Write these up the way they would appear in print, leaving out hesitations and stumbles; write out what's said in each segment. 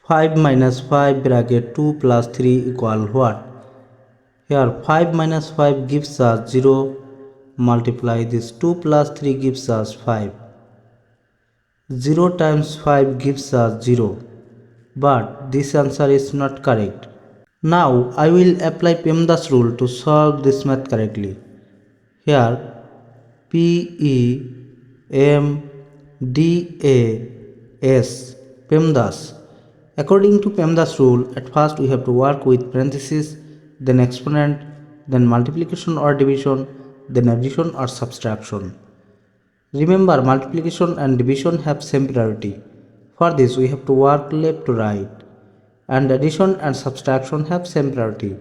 5 minus 5 bracket 2 plus 3 equal what? Here 5 minus 5 gives us 0. Multiply this 2 plus 3 gives us 5. 0 times 5 gives us 0. But this answer is not correct. Now I will apply PEMDAS rule to solve this math correctly. Here PEMDAS, PEMDAS. According to PEMDAS rule, at first we have to work with parentheses, then exponent, then multiplication or division, then addition or subtraction. Remember, multiplication and division have same priority. For this we have to work left to right, and addition and subtraction have same priority.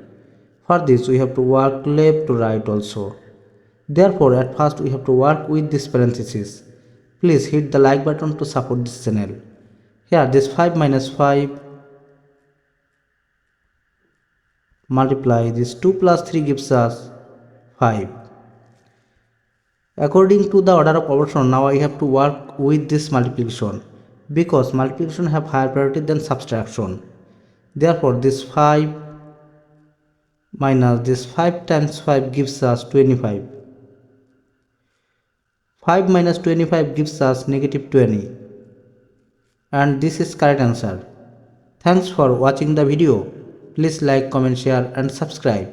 For this we have to work left to right also. Therefore, at first we have to work with this parenthesis. Please hit the like button to support this channel. Here this 5 minus 5 multiply this 2 plus 3 gives us 5. According to the order of operation, now I have to work with this multiplication, because multiplication have higher priority than subtraction. Therefore, this 5 minus this 5 times 5 gives us 25. 5 minus 25 gives us negative 20. And this is correct answer. Thanks for watching the video. Please like, comment, share and subscribe.